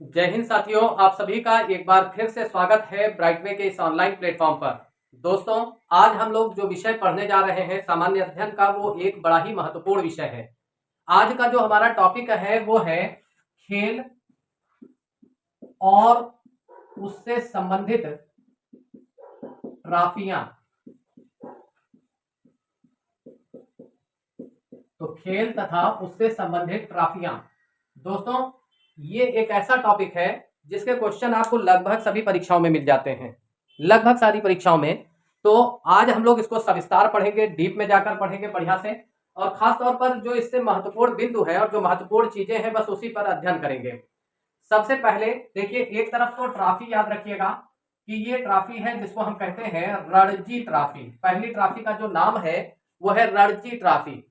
जय हिंद साथियों, आप सभी का एक बार फिर से स्वागत है ब्राइटवे के इस ऑनलाइन प्लेटफॉर्म पर। दोस्तों, आज हम लोग जो विषय पढ़ने जा रहे हैं सामान्य अध्ययन का, वो एक बड़ा ही महत्वपूर्ण विषय है। आज का जो हमारा टॉपिक है वो है खेल और उससे संबंधित ट्रॉफियां। तो खेल तथा उससे संबंधित ट्रॉफियां। दोस्तों, ये एक ऐसा टॉपिक है जिसके क्वेश्चन आपको लगभग सभी परीक्षाओं में मिल जाते हैं, लगभग सारी परीक्षाओं में। तो आज हम लोग इसको सविस्तार पढ़ेंगे, डीप में जाकर पढ़ेंगे बढ़िया से, और खास तौर पर जो इससे महत्वपूर्ण बिंदु है और जो महत्वपूर्ण चीजें हैं बस उसी पर अध्ययन करेंगे। सबसे पहले देखिए, एक तरफ तो ट्रॉफी याद रखिएगा कि ये ट्रॉफी है जिसको हम कहते हैं रणजी ट्रॉफी। पहली ट्रॉफी का जो नाम है वो है रणजी ट्रॉफी।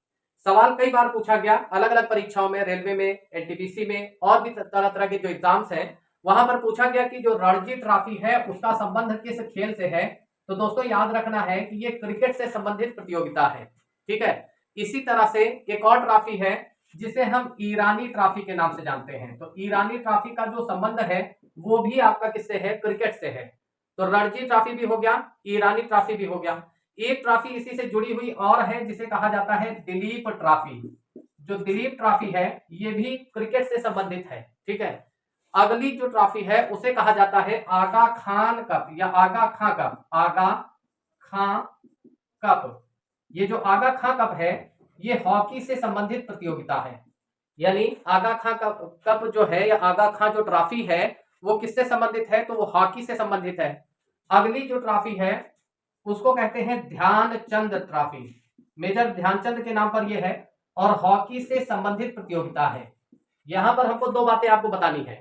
सवाल कई बार पूछा गया अलग अलग परीक्षाओं में, रेलवे में, एनटीपीसी में और भी तरह तरह के जो एग्जाम्स हैं वहां पर पूछा गया कि जो रणजी ट्रॉफी है उसका संबंध किस खेल से है। तो दोस्तों याद रखना है कि ये क्रिकेट से संबंधित प्रतियोगिता है। ठीक है। इसी तरह से एक और ट्रॉफी है जिसे हम ईरानी ट्रॉफी के नाम से जानते हैं। तो ईरानी ट्रॉफी का जो संबंध है वो भी आपका किससे है? क्रिकेट से है। तो रणजी ट्रॉफी भी हो गया, ईरानी ट्रॉफी भी हो गया। एक ट्रॉफी इसी से जुड़ी हुई और है जिसे कहा जाता है दिलीप ट्रॉफी। जो दिलीप ट्रॉफी है ये भी क्रिकेट से संबंधित है। ठीक है। अगली जो ट्रॉफी है उसे कहा जाता है आगा खान कप या आगा खां कप। आगा खां कप। ये जो आगा खां कप है ये हॉकी से संबंधित प्रतियोगिता है। यानी आगा खां कप जो है या आगा खां जो ट्रॉफी है वो किससे संबंधित है? तो वो हॉकी से संबंधित है। अगली जो ट्रॉफी है उसको कहते हैं ध्यानचंद ट्रॉफी। मेजर ध्यानचंद के नाम पर यह है और हॉकी से संबंधित प्रतियोगिता है। यहां पर हमको दो बातें आपको बतानी है।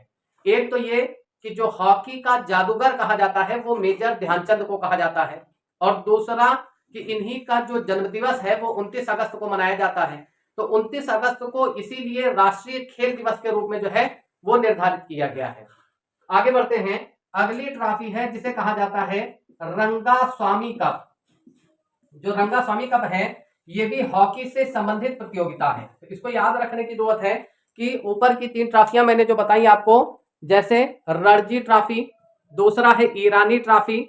एक तो ये कि जो हॉकी का जादूगर कहा जाता है वो मेजर ध्यानचंद को कहा जाता है, और दूसरा कि इन्हीं का जो जन्मदिवस है वो 29 अगस्त को मनाया जाता है। तो 29 अगस्त को इसीलिए राष्ट्रीय खेल दिवस के रूप में जो है वो निर्धारित किया गया है। आगे बढ़ते हैं। अगली ट्रॉफी है जिसे कहा जाता है रंगा स्वामी कप। जो रंगा स्वामी कप है ये भी हॉकी से संबंधित प्रतियोगिता है। तो इसको याद रखने की जरूरत है कि ऊपर की तीन ट्रॉफियां मैंने जो बताई आपको, जैसे रणजी ट्रॉफी, दूसरा है ईरानी ट्रॉफी,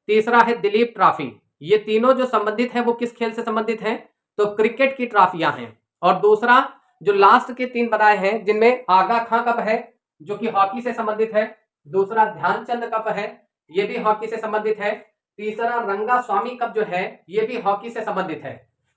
तीसरा है दिलीप ट्रॉफी, ये तीनों जो संबंधित है वो किस खेल से संबंधित है? तो क्रिकेट की ट्रॉफियां हैं। और दूसरा जो लास्ट के तीन बताए हैं जिनमें आगा खां कप है जो कि हॉकी से संबंधित है, दूसरा ध्यानचंद कप है ये भी हॉकी से संबंधित है, तीसरा रंगा स्वामी कप जो है ये भी हॉकी से संबंधित है।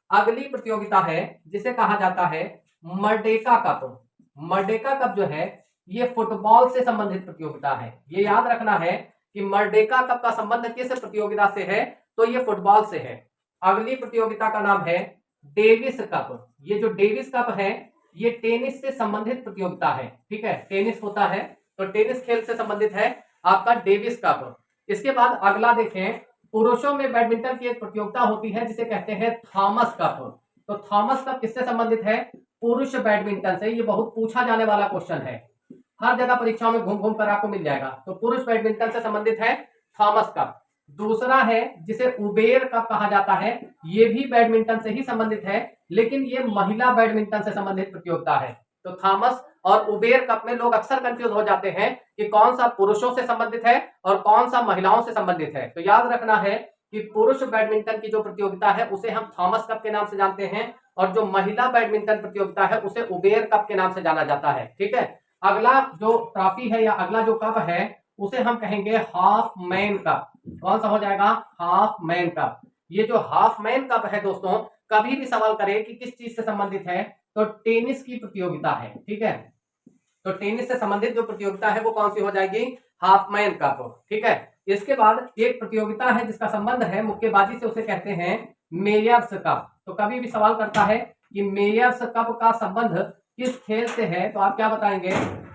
अगली प्रतियोगिता है जिसे कहा जाता है मर्डेका कप। मर्डेका कप जो है ये फुटबॉल से संबंधित प्रतियोगिता है। ये याद रखना है कि मर्डेका कप का संबंध किस प्रतियोगिता से है? तो ये फुटबॉल से है। अगली प्रतियोगिता का नाम है डेविस कप। ये जो डेविस कप है ये टेनिस से संबंधित प्रतियोगिता है। ठीक है, टेनिस होता है तो टेनिस खेल से संबंधित है आपका डेविस कप। इसके बाद अगला देखें, पुरुषों में बैडमिंटन की एक प्रतियोगिता होती है जिसे कहते हैं थॉमस कप। तो थॉमस कप किससे संबंधित है? पुरुष बैडमिंटन से। ये बहुत पूछा जाने वाला क्वेश्चन है, हर जगह परीक्षाओं में घूम घूम कर आपको मिल जाएगा। तो पुरुष बैडमिंटन से संबंधित है थॉमस कप। दूसरा है जिसे उबेर कप कहा जाता है, ये भी बैडमिंटन से ही संबंधित है, लेकिन ये महिला बैडमिंटन से संबंधित प्रतियोगिता है। तो थॉमस और उबेर कप में लोग अक्सर कंफ्यूज हो जाते हैं कि कौन सा पुरुषों से संबंधित है और कौन सा महिलाओं से संबंधित है। तो याद रखना है कि पुरुष बैडमिंटन की जो प्रतियोगिता है उसे हम थॉमस कप के नाम से जानते हैं, और जो महिला बैडमिंटन प्रतियोगिता है उसे उबेर कप के नाम से जाना जाता है। ठीक है। अगला जो ट्रॉफी है या अगला जो कप है उसे हम कहेंगे हाफ मैन कप। कौन सा हो जाएगा? Half man cup. ये जो हाफ मैन कप है दोस्तों, कभी भी सवाल करे कि किस चीज से संबंधित है, तो टेनिस की प्रतियोगिता है। ठीक है। तो टेनिस से संबंधित जो प्रतियोगिता है वो कौन सी हो जाएगी? Half man cup. ठीक है। इसके बाद एक प्रतियोगिता है जिसका संबंध है मुक्केबाजी से, उसे कहते हैं मेयर्स कप। तो कभी भी सवाल करता है कि मेयर्स कप का संबंध किस खेल से है, तो आप क्या बताएंगे?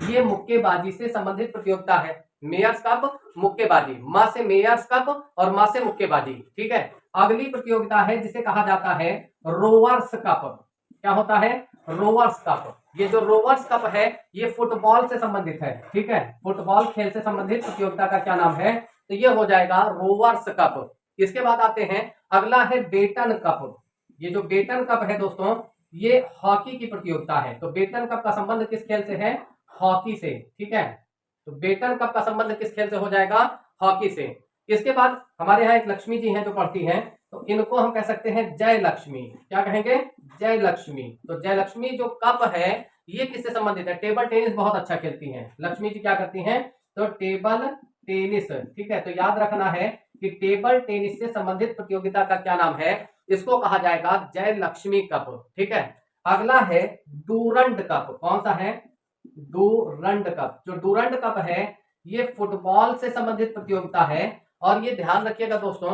ये मुक्केबाजी से संबंधित प्रतियोगिता है। मेयर्स कप, मुक्केबाजी, मां से मेयर्स कप और मां से मुक्केबाजी। ठीक है। अगली प्रतियोगिता है जिसे कहा जाता है रोवर्स कप। क्या होता है? Rovers cup. ये जो रोवर्स कप है ये फुटबॉल से संबंधित है। ठीक है, फुटबॉल खेल से संबंधित प्रतियोगिता का क्या नाम है? तो ये हो जाएगा रोवर्स कप। इसके बाद आते हैं, अगला है बेटन कप। ये जो बेटन कप है दोस्तों ये हॉकी की प्रतियोगिता है। तो बेटन कप का संबंध किस खेल से है? हॉकी से। ठीक है। तो बेटन कप का संबंध किस खेल से हो जाएगा? हॉकी से। इसके बाद हमारे यहाँ एक लक्ष्मी जी हैं जो पढ़ती हैं, तो इनको हम कह सकते हैं जय लक्ष्मी। क्या कहेंगे? जय लक्ष्मी। तो जय लक्ष्मी जो कप है ये किससे संबंधित है? टेबल टेनिस बहुत अच्छा खेलती हैं लक्ष्मी जी। क्या करती हैं? तो टेबल टेनिस। ठीक है, तो याद रखना है कि टेबल टेनिस से संबंधित प्रतियोगिता का क्या नाम है? इसको कहा जाएगा जय लक्ष्मी कप। ठीक है, अगला है डूरंड कप। कौन सा है? Durand cup. जो डूरंड कप है ये फुटबॉल से संबंधित प्रतियोगिता है। और ये ध्यान रखिएगा दोस्तों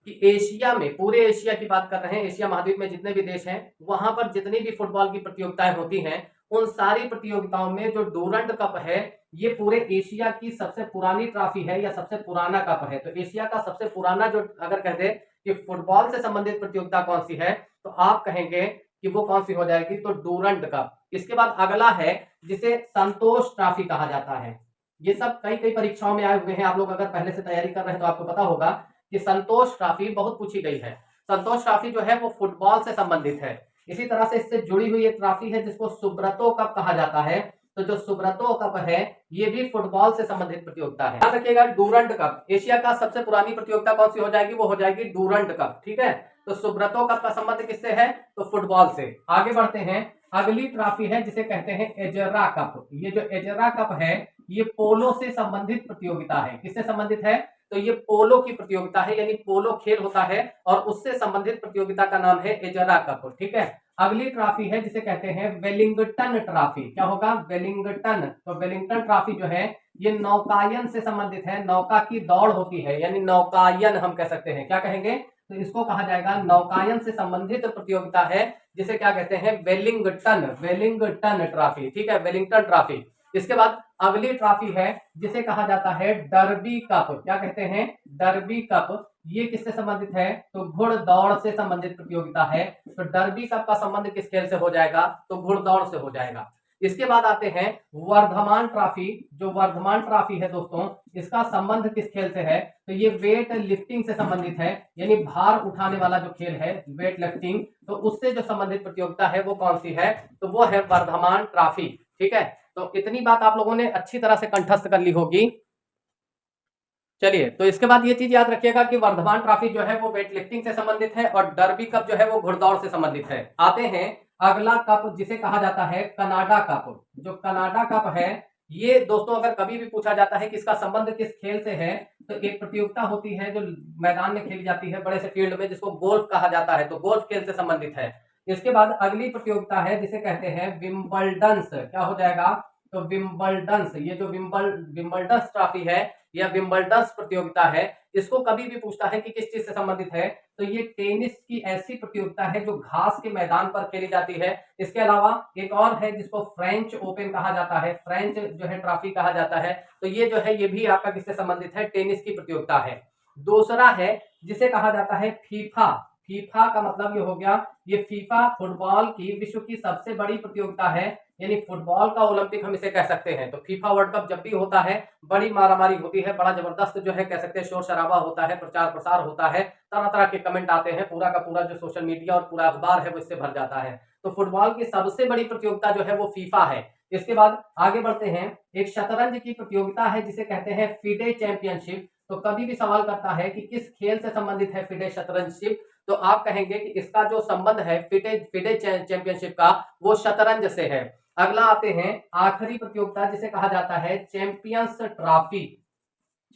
कि एशिया में, पूरे एशिया की बात कर रहे हैं, एशिया महाद्वीप में जितने भी देश हैं वहां पर जितनी भी फुटबॉल की प्रतियोगिताएं होती हैं उन सारी प्रतियोगिताओं में जो डूरंड कप है ये पूरे एशिया की सबसे पुरानी ट्रॉफी है या सबसे पुराना कप है। तो एशिया का सबसे पुराना जो अगर कहते हैं कि फुटबॉल से संबंधित प्रतियोगिता कौन सी है तो आप कहेंगे कि वो कौन सी हो जाएगी? तो डूरंड कप। इसके बाद अगला है जिसे संतोष ट्रॉफी कहा जाता है। ये सब कई कई परीक्षाओं में आए हुए हैं। आप लोग अगर पहले से तैयारी कर रहे हैं तो आपको पता होगा कि संतोष ट्रॉफी बहुत पूछी गई है। संतोष ट्रॉफी जो है वो फुटबॉल से संबंधित है। इसी तरह से इससे जुड़ी हुई एक ट्रॉफी है जिसको सुब्रतो कप कहा जाता है। तो जो सुब्रतो कप है ये भी फुटबॉल से संबंधित प्रतियोगिता है। याद रखिएगा डूरंड कप, एशिया का सबसे पुरानी प्रतियोगिता कौन सी हो जाएगी? वो हो जाएगी डूरंड कप। ठीक है, तो सुब्रतो कप का संबंध किससे है? तो फुटबॉल से। आगे बढ़ते हैं, अगली ट्रॉफी है जिसे कहते हैं एजरा कप। ये जो एजरा कप है ये पोलो से संबंधित प्रतियोगिता है। किससे संबंधित है? तो ये पोलो की प्रतियोगिता है, यानी पोलो खेल होता है और उससे संबंधित प्रतियोगिता का नाम है एजरा कप। ठीक है, अगली ट्रॉफी है जिसे कहते हैं वेलिंगटन ट्रॉफी। क्या होगा? वेलिंगटन। तो वेलिंगटन ट्रॉफी जो है ये नौकायन से संबंधित है। नौका की दौड़ होती है यानी नौकायन हम कह सकते हैं। क्या कहेंगे? तो इसको कहा जाएगा नौकायन से संबंधित प्रतियोगिता है जिसे क्या कहते हैं? वेलिंगटन। Wellington trophy. ठीक है, वेलिंगटन ट्रॉफी। इसके बाद अगली ट्रॉफी है जिसे कहा जाता है डर्बी कप। क्या कहते हैं? Derby cup. ये किससे संबंधित है? तो घुड़दौड़ से संबंधित प्रतियोगिता है। तो डर्बी कप का संबंध किस खेल से हो जाएगा? तो घुड़दौड़ से हो जाएगा। इसके बाद आते हैं वर्धमान ट्रॉफी। जो वर्धमान ट्रॉफी है दोस्तों इसका संबंध किस खेल से है? तो ये वेट लिफ्टिंग से संबंधित है, यानी भार उठाने वाला जो खेल है वेट लिफ्टिंग, तो उससे जो संबंधित प्रतियोगिता है वो कौन सी है? तो वो है वर्धमान ट्रॉफी। ठीक है, तो इतनी बात आप लोगों ने अच्छी तरह से कंठस्थ कर ली होगी। चलिए, तो इसके बाद ये चीज याद रखिएगा कि वर्धमान ट्रॉफी जो है वो वेट लिफ्टिंग से संबंधित है और डर्बी कप जो है वो घुड़दौड़ से संबंधित है। आते हैं अगला कप जिसे कहा जाता है कनाडा कप। जो कनाडा कप है ये दोस्तों अगर कभी भी पूछा जाता है कि इसका संबंध किस खेल से है तो एक प्रतियोगिता होती है जो मैदान में खेली जाती है बड़े से फील्ड में जिसको गोल्फ कहा जाता है। तो गोल्फ खेल से संबंधित है। इसके बाद अगली प्रतियोगिता है जिसे कहते हैं विंबलडन्स। क्या हो जाएगा? तो विंबलडन्स। ये जो विंबलडन्स ट्रॉफी है या विंबलडन्स प्रतियोगिता है इसको कभी भी पूछता है कि किस चीज से संबंधित है तो ये टेनिस की ऐसी प्रतियोगिता है जो घास के मैदान पर खेली जाती है। इसके अलावा एक और है जिसको फ्रेंच ओपन कहा जाता है, फ्रेंच जो है ट्रॉफी कहा जाता है। तो ये जो है ये भी आपका किससे संबंधित है? टेनिस की प्रतियोगिता है। दूसरा है जिसे कहा जाता है फीफा। फीफा का मतलब ये हो गया, ये फीफा फुटबॉल की विश्व की सबसे बड़ी प्रतियोगिता है, यानी फुटबॉल का ओलंपिक हम इसे कह सकते हैं। तो फीफा वर्ल्ड कप जब भी होता है बड़ी मारामारी होती है, बड़ा जबरदस्त जो है कह सकते हैं शोर शराबा होता है, प्रचार प्रसार होता है, तरह तरह के कमेंट आते हैं, पूरा का पूरा जो सोशल मीडिया और पूरा अखबार है वो इससे भर जाता है। तो फुटबॉल की सबसे बड़ी प्रतियोगिता जो है वो फीफा है। इसके बाद आगे बढ़ते हैं, एक शतरंज की प्रतियोगिता है जिसे कहते हैं फिडे चैंपियनशिप। तो कभी भी सवाल करता है कि किस खेल से संबंधित है फिडे शतरंजशिप, तो आप कहेंगे कि इसका जो संबंध है फिडे चैंपियनशिप का वो शतरंज से है। अगला आते हैं आखिरी प्रतियोगिता जिसे कहा जाता है चैंपियंस ट्रॉफी।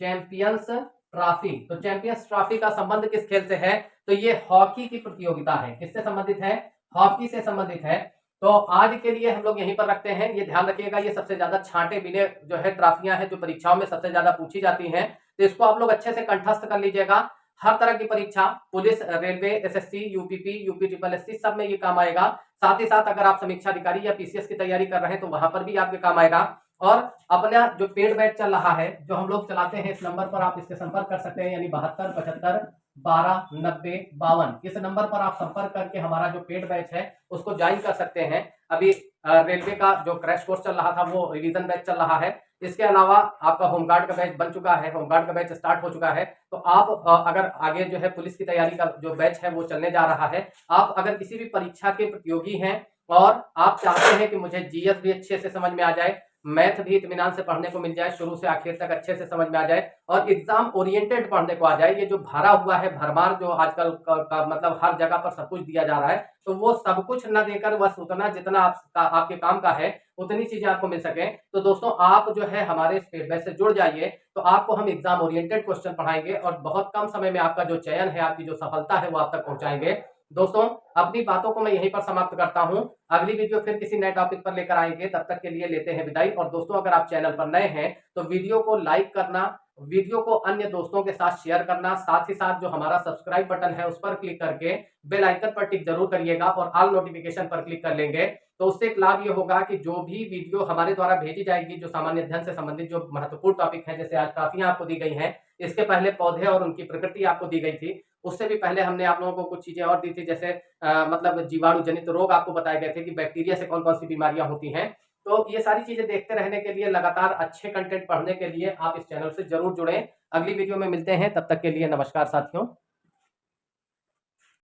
Champions trophy. तो चैंपियंस ट्रॉफी का संबंध किस खेल से है? तो ये हॉकी की प्रतियोगिता है। किससे संबंधित है? हॉकी से संबंधित है। तो आज के लिए हम लोग यहीं पर रखते हैं। ये ध्यान रखिएगा ये सबसे ज्यादा छांटे बिने जो है ट्रॉफियां हैं जो परीक्षाओं में सबसे ज्यादा पूछी जाती हैं। तो इसको आप लोग अच्छे से कंठस्थ कर लीजिएगा। हर तरह की परीक्षा, police, railway, SSC, UPP, UP triple SC, सब में ये काम आएगा। साथ ही साथ अगर आप समीक्षा अधिकारी या पीसीएस की तैयारी कर रहे हैं तो वहां पर भी आपके काम आएगा। और अपना जो पेड बैच चल रहा है जो हम लोग चलाते हैं इस नंबर पर आप इससे संपर्क कर सकते हैं, यानी 7275129052। इस नंबर पर आप संपर्क करके हमारा जो पेड बैच है उसको ज्वाइन कर सकते हैं। अभी रेलवे का जो क्रैश कोर्स चल रहा था वो रिवीजन बैच चल रहा है। इसके अलावा आपका होमगार्ड का बैच बन चुका है, होमगार्ड का बैच स्टार्ट हो चुका है। तो आप अगर आगे जो है पुलिस की तैयारी का जो बैच है वो चलने जा रहा है, आप अगर किसी भी परीक्षा के प्रतियोगी हैं और आप चाहते हैं कि मुझे जीएस भी अच्छे से समझ में आ जाए, मैथ भी इत्मीनान से पढ़ने को मिल जाए, शुरू से आखिर तक अच्छे से समझ में आ जाए और एग्जाम ओरिएंटेड पढ़ने को आ जाए। ये जो भरा हुआ है भरमार जो आजकल का मतलब हर जगह पर सब कुछ दिया जा रहा है, तो वो सब कुछ न देकर बस उतना जितना आपके काम का है उतनी चीजें आपको मिल सके। तो दोस्तों आप जो है हमारे इस बैच से जुड़ जाइए, तो आपको हम एग्जाम ओरिएंटेड क्वेश्चन पढ़ाएंगे और बहुत कम समय में आपका जो चयन है, आपकी जो सफलता है वो आप तक पहुंचाएंगे। दोस्तों अपनी बातों को मैं यहीं पर समाप्त करता हूं। अगली वीडियो फिर किसी नए टॉपिक पर लेकर आएंगे, तब तक के लिए लेते हैं विदाई। और दोस्तों अगर आप चैनल पर नए हैं तो वीडियो को लाइक करना, वीडियो को अन्य दोस्तों के साथ शेयर करना, साथ ही साथ जो हमारा सब्सक्राइब बटन है उस पर क्लिक करके बेल आइकन पर टिक जरूर करिएगा और ऑल नोटिफिकेशन पर क्लिक कर लेंगे। तो उससे एक लाभ ये होगा कि जो भी वीडियो हमारे द्वारा भेजी जाएगी, जो सामान्य अध्ययन से संबंधित जो महत्वपूर्ण टॉपिक है, जैसे आज ट्रॉफियां आपको दी गई हैं, इसके पहले पौधे और उनकी प्रकृति आपको दी गई थी, उससे भी पहले हमने आप लोगों को कुछ चीजें और दी थी, जैसे मतलब जीवाणु जनित रोग आपको बताए गए थे कि बैक्टीरिया से कौन कौन सी बीमारियां होती हैं। तो ये सारी चीजें देखते रहने के लिए, लगातार अच्छे कंटेंट पढ़ने के लिए आप इस चैनल से जरूर जुड़ें। अगली वीडियो में मिलते हैं, तब तक के लिए नमस्कार साथियों।